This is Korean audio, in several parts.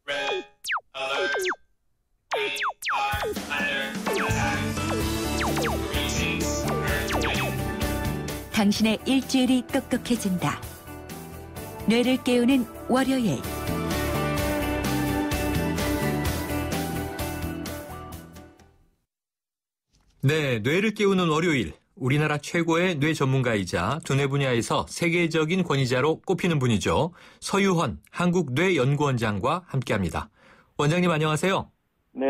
Red alert. We are under attack. Greetings, Earth. 당신의 일주일이 똑똑해진다. 뇌를 깨우는 월요일. 네, 뇌를 깨우는 월요일. 우리나라 최고의 뇌 전문가이자 두뇌 분야에서 세계적인 권위자로 꼽히는 분이죠. 서유헌 한국뇌연구원장과 함께합니다. 원장님 안녕하세요. 네,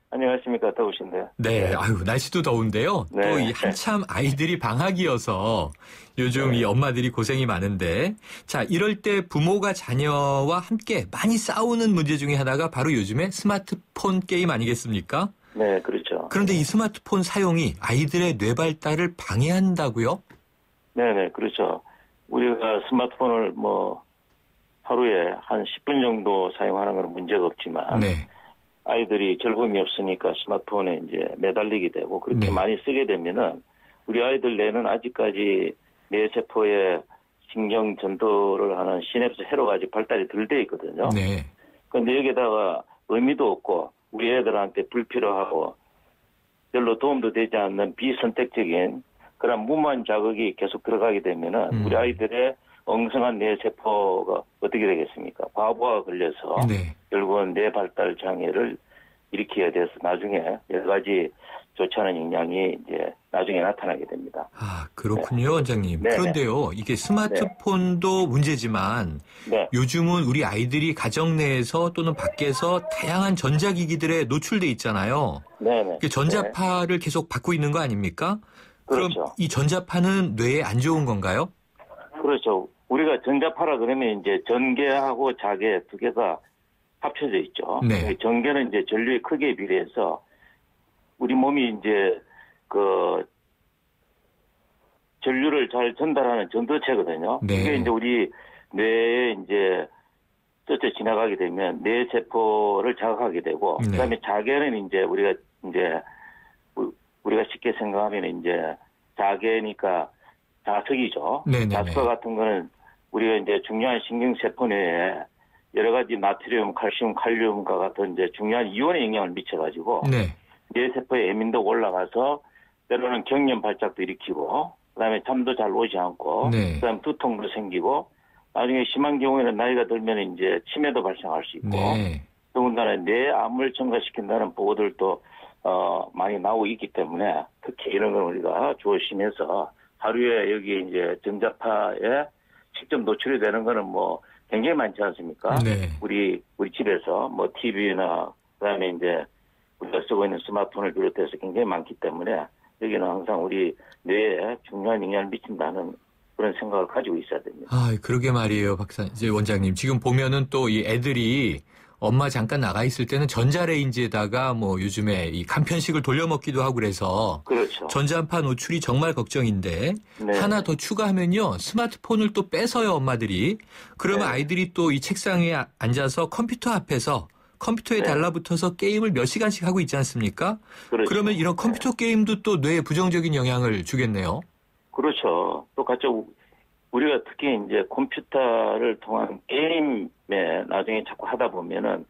안녕하십니까. 더우신데요. 네, 아유 날씨도 더운데요. 네. 또 이 한참 아이들이 방학이어서 요즘 이 엄마들이 고생이 많은데, 자 이럴 때 부모가 자녀와 함께 많이 싸우는 문제 중에 하나가 바로 요즘에 스마트폰 게임 아니겠습니까? 네, 그렇죠. 그런데 이 스마트폰 사용이 아이들의 뇌 발달을 방해한다고요? 네, 그렇죠. 우리가 스마트폰을 하루에 한 10분 정도 사용하는 건 문제가 없지만, 네. 아이들이 즐거움이 없으니까 스마트폰에 이제 매달리게 되고 그렇게 네. 많이 쓰게 되면은 우리 아이들 뇌는 아직까지 뇌세포의 신경 전도를 하는 시냅스 회로가 아직 발달이 덜 돼 있거든요. 네. 그런데 여기다가 의미도 없고 우리 애들한테 불필요하고 별로 도움도 되지 않는 비선택적인 그런 무모한 자극이 계속 들어가게 되면은 우리 아이들의 엉성한 뇌세포가 어떻게 되겠습니까? 과부하가 걸려서 네. 결국은 뇌 발달 장애를 일으키게 돼서 나중에 여러 가지 좋지 않은 영향이 이제 나중에 나타나게 됩니다. 아, 그렇군요, 네. 원장님. 네. 그런데요, 이게 스마트폰도 문제지만 네. 요즘은 우리 아이들이 가정 내에서 또는 밖에서 다양한 전자기기들에 노출돼 있잖아요. 네네. 그 전자파를 계속 받고 있는 거 아닙니까? 그렇죠. 그럼 이 전자파는 뇌에 안 좋은 건가요? 그렇죠. 우리가 전자파라 그러면 이제 전계하고 자계 두 개가 합쳐져 있죠. 네. 전계는 이제 전류의 크기에 비례해서 우리 몸이 이제 그 전류를 잘 전달하는 전도체거든요. 네. 이게 이제 우리 뇌에 이제 스쳐 지나가게 되면 뇌 세포를 자극하게 되고, 네. 그다음에 자계는 이제 우리가 쉽게 생각하면 이제 자계니까 자석이죠. 네네네. 자석과 같은 거는 우리가 이제 중요한 신경세포 내에 여러 가지 나트륨, 칼슘, 칼륨과 같은 이제 중요한 이온에 영향을 미쳐가지고 네. 뇌세포의 에민도가 올라가서 때로는 경련 발작도 일으키고 그다음에 잠도 잘 오지 않고 네. 그다음에 두통도 생기고 나중에 심한 경우에는 나이가 들면 이제 치매도 발생할 수 있고 네. 더군다나 뇌암을 증가시킨다는 보고들도 많이 나오고 있기 때문에 특히 이런 건 우리가 조심해서 하루에 여기 이제 전자파에 직접 노출이 되는 거는 굉장히 많지 않습니까? 네. 우리 집에서 TV나 그다음에 이제 우리가 쓰고 있는 스마트폰을 비롯해서 굉장히 많기 때문에 여기는 항상 우리 뇌에 중요한 영향을 미친다는 그런 생각을 가지고 있어야 됩니다. 아, 그러게 말이에요, 이제 원장님. 지금 보면은 또 이 애들이 엄마 잠깐 나가 있을 때는 전자레인지에다가 요즘에 이 간편식을 돌려먹기도 하고 그래서 그렇죠. 전자파 노출이 정말 걱정인데 네. 하나 더 추가하면요. 스마트폰을 또 뺏어요, 엄마들이. 그러면 네. 아이들이 또 이 책상에 앉아서 컴퓨터 앞에서 컴퓨터에 네. 달라붙어서 게임을 몇 시간씩 하고 있지 않습니까? 그렇죠. 그러면 이런 컴퓨터 게임도 또 뇌에 부정적인 영향을 주겠네요. 그렇죠. 똑같이 우리가 특히 이제 컴퓨터를 통한 게임에 나중에 자꾸 하다 보면은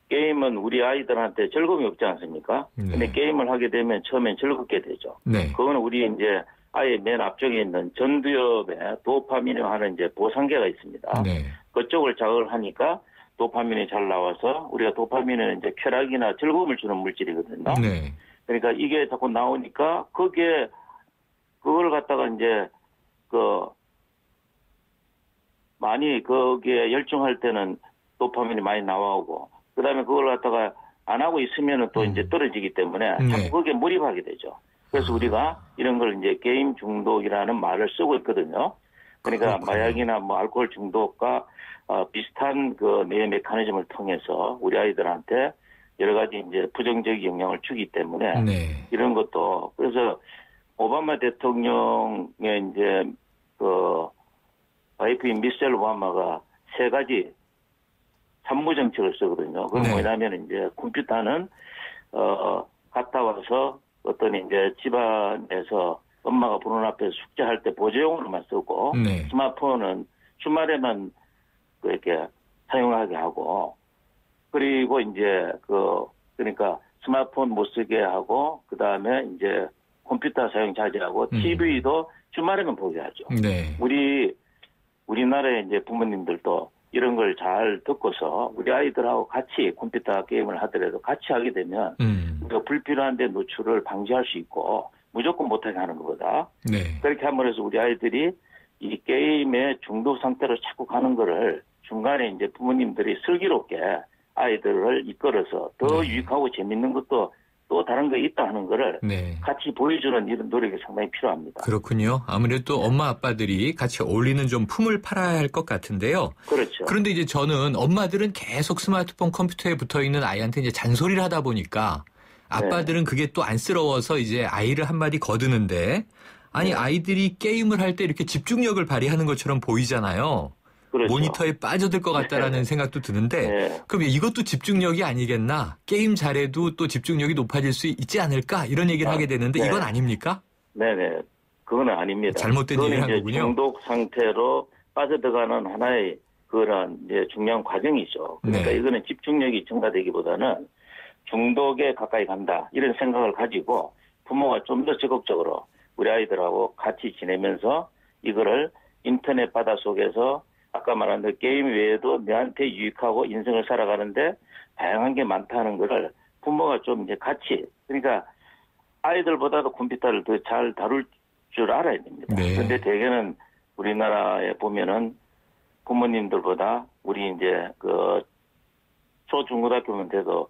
게임은 우리 아이들한테 즐거움이 없지 않습니까? 네. 근데 게임을 하게 되면 처음엔 즐겁게 되죠. 네. 그거는 우리 이제 아예 맨 앞쪽에 있는 전두엽에 도파민이라고 하는 이제 보상계가 있습니다. 네. 그쪽을 자극을 하니까 도파민이 잘 나와서 우리가 도파민은 이제 쾌락이나 즐거움을 주는 물질이거든요. 네. 그러니까 이게 자꾸 나오니까 그걸 갖다가 이제 많이 거기에 열중할 때는 도파민이 많이 나오고 그다음에 그걸 갖다가 안 하고 있으면은 또 이제 떨어지기 때문에 네. 자꾸 거기에 몰입하게 되죠. 그래서 우리가 이런 걸 이제 게임 중독이라는 말을 쓰고 있거든요. 그러니까 그렇군요. 마약이나 알코올 중독과 비슷한 그 뇌 메커니즘을 통해서 우리 아이들한테 여러 가지 이제 부정적인 영향을 주기 때문에 네. 이런 것도 그래서 오바마 대통령의 이제 와이프인 미셸 오바마가 3가지 산무 정책을 쓰거든요. 그건 네. 뭐냐면 이제 컴퓨터는 갔다 와서 어떤 이제 집안에서 엄마가 보는 앞에서 숙제할 때 보조용으로만 쓰고 네. 스마트폰은 주말에만 이렇게 사용하게 하고 그리고 이제 그러니까 스마트폰 못 쓰게 하고 그다음에 이제 컴퓨터 사용 자제하고 TV도 주말에만 보게 하죠. 네. 우리나라의 이제 부모님들도 이런 걸 잘 듣고서 우리 아이들하고 같이 컴퓨터 게임을 하더라도 같이 하게 되면 우리가 불필요한 데 노출을 방지할 수 있고 무조건 못하게 하는 것보다 네. 그렇게 함으로써 우리 아이들이 이 게임의 중독 상태로 자꾸 가는 거를 중간에 이제 부모님들이 슬기롭게 아이들을 이끌어서 더 네. 유익하고 재밌는 것도 또 다른 거 있다 하는 거를 네. 같이 보여주는 이런 노력이 상당히 필요합니다. 그렇군요. 아무래도 엄마 아빠들이 같이 어울리는 좀 품을 팔아야 할 것 같은데요. 그렇죠. 그런데 이제 저는 엄마들은 계속 스마트폰 컴퓨터에 붙어 있는 아이한테 이제 잔소리를 하다 보니까 아빠들은 그게 또 안쓰러워서 이제 아이를 한마디 거드는데 아니 아이들이 게임을 할 때 이렇게 집중력을 발휘하는 것처럼 보이잖아요. 그렇죠. 모니터에 빠져들 것 같다라는 생각도 드는데 네. 그럼 이것도 집중력이 아니겠나? 게임 잘해도 또 집중력이 높아질 수 있지 않을까? 이런 얘기를 하게 되는데 네. 이건 아닙니까? 네네. 그건 아닙니다. 잘못된 그건 얘기를 한 이제 거군요. 중독 상태로 빠져들어가는 하나의 그런 이제 중요한 과정이죠. 그러니까 네. 이거는 집중력이 증가되기보다는 중독에 가까이 간다 이런 생각을 가지고 부모가 좀 더 적극적으로 우리 아이들하고 같이 지내면서 이거를 인터넷 바다 속에서 아까 말한 그 게임 외에도 내한테 유익하고 인생을 살아가는데 다양한 게 많다는 거를 부모가 좀 이제 같이 그러니까 아이들보다도 컴퓨터를 더 잘 다룰 줄 알아야 됩니다. 네. 그런데 대개는 우리나라에 보면은 부모님들보다 우리 이제 그 초중고등학교면 돼도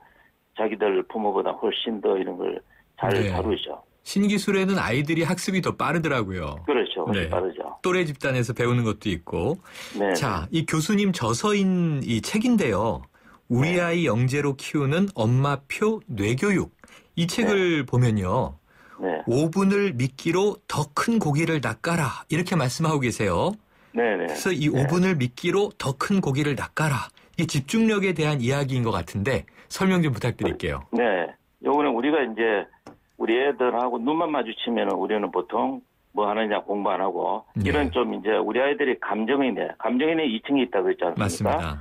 자기들 부모보다 훨씬 더 이런 걸 잘 네. 다루죠. 신기술에는 아이들이 학습이 더 빠르더라고요. 그렇죠. 훨씬 네. 빠르죠. 또래 집단에서 배우는 것도 있고. 네. 자, 이 교수님 저서인 이 책인데요. 우리 아이 영재로 키우는 엄마표 뇌교육. 이 책을 보면요. 네. 5분을 미끼로 더 큰 고기를 낚아라. 이렇게 말씀하고 계세요. 네네. 그래서 이 5분을 미끼로 더 큰 고기를 낚아라. 이게 집중력에 대한 이야기인 것 같은데 설명 좀 부탁드릴게요. 네. 요거는 우리가 이제 우리 애들하고 눈만 마주치면 우리는 보통 뭐 하느냐 공부 안 하고 네. 이런 좀 이제 우리 아이들이 감정인내 2층이 있다고 했지 않습니까? 맞습니다.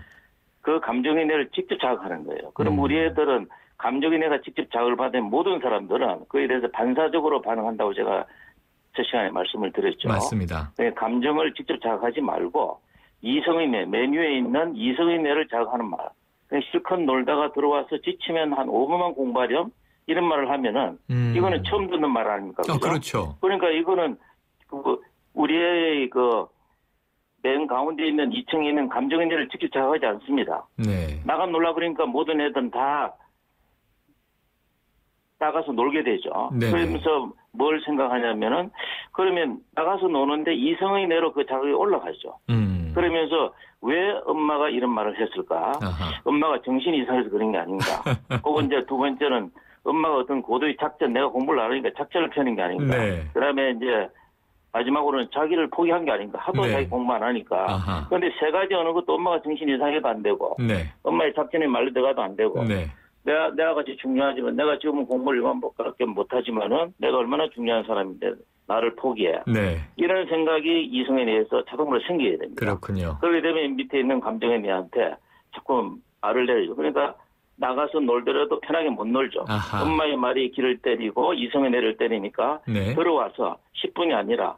그 감정인내를 직접 자극하는 거예요. 그럼 우리 애들은 감정인내가 직접 자극을 받으면 모든 사람들은 그에 대해서 반사적으로 반응한다고 제가 첫 시간에 말씀을 드렸죠. 맞습니다. 네, 감정을 직접 자극하지 말고 이성인내, 메뉴에 있는 이성인내를 자극하는 말. 그냥 실컷 놀다가 들어와서 지치면 한 5분만 공부하렴 이런 말을 하면은 이거는 처음 듣는 말 아닙니까? 그죠? 그렇죠. 그러니까 이거는 우리의 맨 가운데 있는 2층에 있는 감정인내를 직접 자극하지 않습니다. 네. 나가 놀라 그러니까 모든 애들은 다 나가서 놀게 되죠. 네네. 그러면서 뭘 생각하냐면은 그러면 나가서 노는데 이성의 내로 그 자극이 올라가죠. 그러면서 왜 엄마가 이런 말을 했을까? 아하. 엄마가 정신이 이상해서 그런 게 아닌가? 혹은 이제 두 번째는 엄마가 어떤 고도의 작전, 내가 공부를 안 하니까 작전을 펴는 게 아닌가? 네. 그다음에 이제 마지막으로는 자기를 포기한 게 아닌가? 하도 네. 자기 공부 안 하니까. 아하. 그런데 세 가지 어느 것도 엄마가 정신이 이상해도 안 되고, 네. 엄마의 작전에 말려 들어가도 안 되고, 네. 내가 같이 중요하지만 내가 지금은 공부를 일반밖에 못하지만은 내가 얼마나 중요한 사람인데 나를 포기해. 네. 이런 생각이 이성에 대해서 자동으로 생기게 됩니다. 그렇군요. 그렇게 되면 밑에 있는 감정에 대한테 자꾸 말을 내죠. 그러니까 나가서 놀더라도 편하게 못 놀죠. 아하. 엄마의 말이 귀를 때리고 이성의 뇌를 때리니까 네. 들어와서 10분이 아니라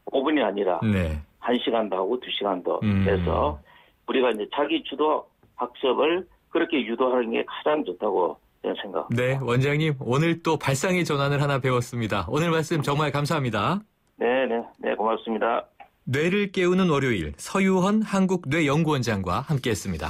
5분이 아니라 네. 1시간도 하고 2시간도 음. 해서 우리가 이제 자기 주도 학습을 그렇게 유도하는 게 가장 좋다고 저는 생각합니다. 네, 원장님 오늘 또 발상의 전환을 하나 배웠습니다. 오늘 말씀 정말 감사합니다. 네, 고맙습니다. 뇌를 깨우는 월요일 서유헌 한국뇌연구원장과 함께했습니다.